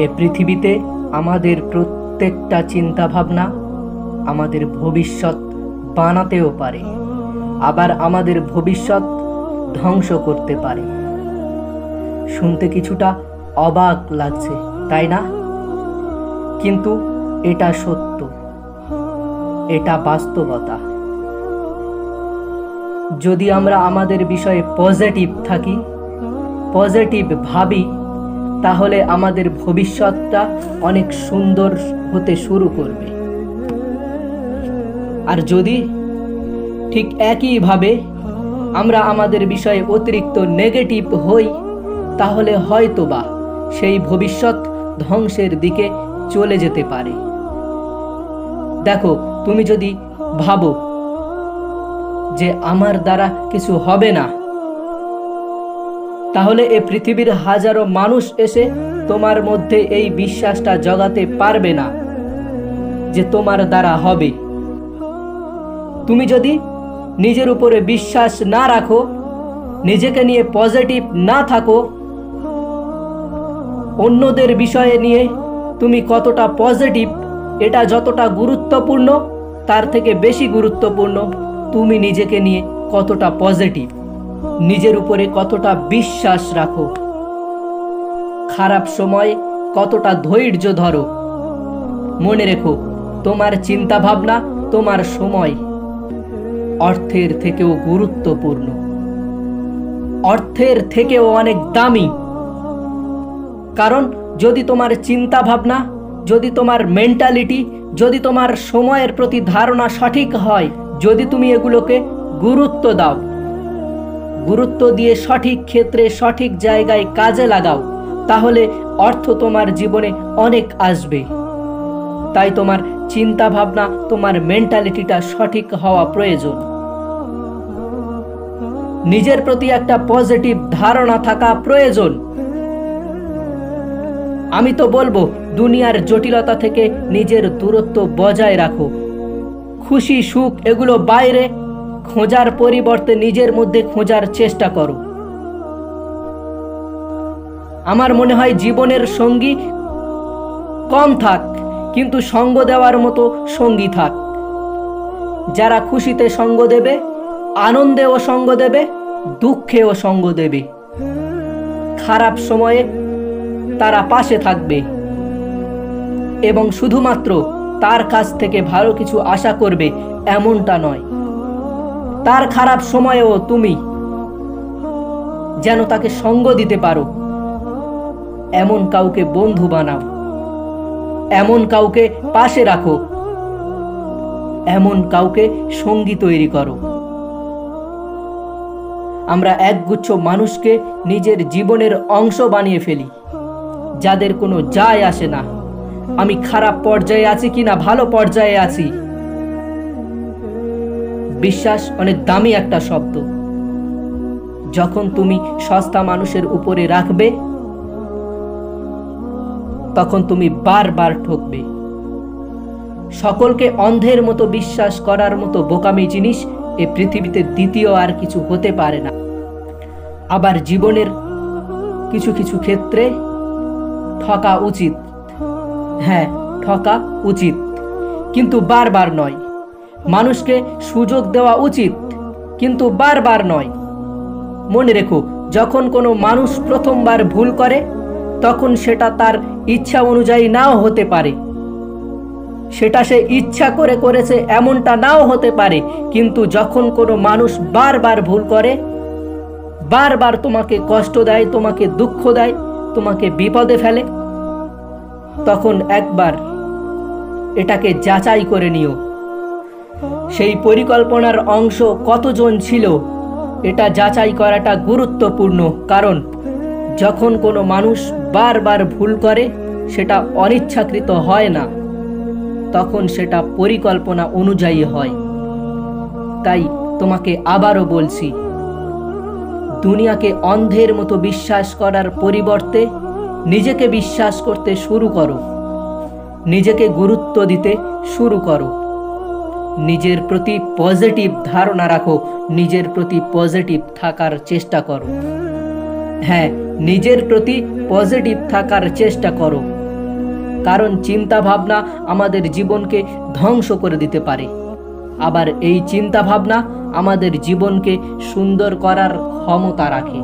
এ পৃথিবীতে আমাদের প্রত্যেকটা চিন্তা ভাবনা আমাদের ভবিষ্যৎ বানাতেও পারে, আবার আমাদের ভবিষ্যৎ ধ্বংস করতে পারে। শুনতে কিছুটা অবাক লাগছে, তাই না? কিন্তু এটা সত্য, এটা বাস্তবতা। যদি আমরা আমাদের বিষয়ে পজিটিভ থাকি, পজিটিভ ভাবি, তাহলে আমাদের ভবিষ্যৎটা অনেক সুন্দর হতে শুরু করবে। আর যদি ঠিক একইভাবে আমরা আমাদের বিষয়ে অতিরিক্ত নেগেটিভ হই, তাহলে হয়তোবা সেই ভবিষ্যৎ ধ্বংসের দিকে চলে যেতে পারে। দেখো, তুমি যদি ভাবো যে আমার দ্বারা কিছু হবে না, তাহলে এ পৃথিবীর হাজারো মানুষ এসে তোমার মধ্যে এই বিশ্বাসটা জগাতে পারবে না যে তোমার দ্বারা হবে। তুমি যদি নিজের উপরে বিশ্বাস না রাখো, নিজেকে নিয়ে পজিটিভ না থাকো, অন্যদের বিষয়ে নিয়ে তুমি কতটা পজিটিভ, এটা যতটা গুরুত্বপূর্ণ, তার থেকে বেশি গুরুত্বপূর্ণ তুমি নিজেকে নিয়ে কতটা পজিটিভ, নিজের উপরে কতটা বিশ্বাস রাখো, খারাপ সময় কতটা ধৈর্য ধরো। মনে রেখো, তোমার চিন্তা ভাবনা, তোমার সময় অর্থের থেকেও গুরুত্বপূর্ণ, অর্থের থেকেও অনেক দামি। কারণ যদি তোমার চিন্তা ভাবনা, যদি তোমার মেন্টালিটি, যদি তোমার সময়ের প্রতি ধারণা সঠিক হয়, যদি তুমি এগুলোকে গুরুত্ব দাও, গুরুত্ব দিয়ে সঠিক ক্ষেত্রে সঠিক জায়গায় কাজে লাগাও, তাহলে অর্থ তোমার জীবনে অনেক আসবে। তাই তোমার চিন্তা ভাবনা, তোমার মেন্টালিটিটা সঠিক হওয়া প্রয়োজন। নিজের প্রতি একটা পজিটিভ ধারণা থাকা প্রয়োজন। আমি তো বলবো, দুনিয়ার জটিলতা থেকে নিজের দূরত্ব বজায় রাখো। খুশি সুখ এগুলো বাইরে খোঁজার পরিবর্তে নিজের মধ্যে খোঁজার চেষ্টা করো। আমার মনে হয় জীবনের সঙ্গী কম থাক, কিন্তু সঙ্গ দেওয়ার মতো সঙ্গী থাক। যারা খুশিতে সঙ্গ দেবে, আনন্দেও সঙ্গ দেবে, দুঃখেও সঙ্গ দেবে। খারাপ সময়ে তারা পাশে থাকবে এবং শুধুমাত্র তার কাছ থেকে ভালো কিছু আশা করবে এমনটা নয়। তার খারাপ সময়েও তুমি যেন তাকে সঙ্গ দিতে পারো, এমন কাউকে বন্ধু বানাও, এমন কাউকে পাশে রাখো, এমন কাউকে সঙ্গী তৈরি করো। আমরা একগুচ্ছ মানুষকে নিজের জীবনের অংশ বানিয়ে ফেলি, যাদের কোনো যায় আসে না আমি খারাপ পর্যায়ে আছি কিনা ভালো পর্যায়ে আছি। বিশ্বাস অনেক দামি একটা শব্দ। যখন তুমি সস্তা মানুষের উপরে রাখবে, তখন তুমি বারবার ঠকবে। সকলকে অন্ধের মতো বিশ্বাস করার মতো বোকামি জিনিস এই পৃথিবীতে দ্বিতীয় আর কিছু হতে পারে না। আবার জীবনের কিছু কিছু ক্ষেত্রে ঠকা উচিত, হ্যাঁ ঠকা উচিত, কিন্তু বারবার নয়। মানুষকে সুযোগ দেওয়া উচিত, কিন্তু বারবার নয়। মনে রেখো, যখন কোনো মানুষ প্রথমবার ভুল করে, তখন সেটা তার ইচ্ছা অনুযায়ী নাও হতে পারে, সেটা সে ইচ্ছা করে করেছে এমনটা নাও হতে পারে। কিন্তু যখন কোনো মানুষ বারবার ভুল করে, বারবার তোমাকে কষ্ট দেয়, তোমাকে দুঃখ দেয়, তোমাকে বিপদে ফেলে, তখন একবার এটাকে যাচাই করে নিও, সেই পরিকল্পনার অংশ কতজন ছিল, এটা যাচাই করাটা গুরুত্বপূর্ণ। কারণ যখন কোনো মানুষ বারবার ভুল করে, সেটা অনিচ্ছাকৃত হয় না, তখন সেটা পরিকল্পনা অনুযায়ী হয়। তাই তোমাকে আবারও বলছি, দুনিয়াকে অন্ধের মতো বিশ্বাস করার পরিবর্তে নিজেকে বিশ্বাস করতে শুরু করো, নিজেকে গুরুত্ব দিতে শুরু করো, নিজের প্রতি পজিটিভ ধারণা রাখো, নিজের প্রতি পজিটিভ থাকার চেষ্টা করো। হ্যাঁ, নিজের প্রতি পজিটিভ থাকার চেষ্টা করো। কারণ চিন্তা ভাবনা আমাদের জীবনকে ধ্বংস করে দিতে পারে, আবার এই চিন্তা ভাবনা আমাদের জীবনকে সুন্দর করার ক্ষমতা রাখে।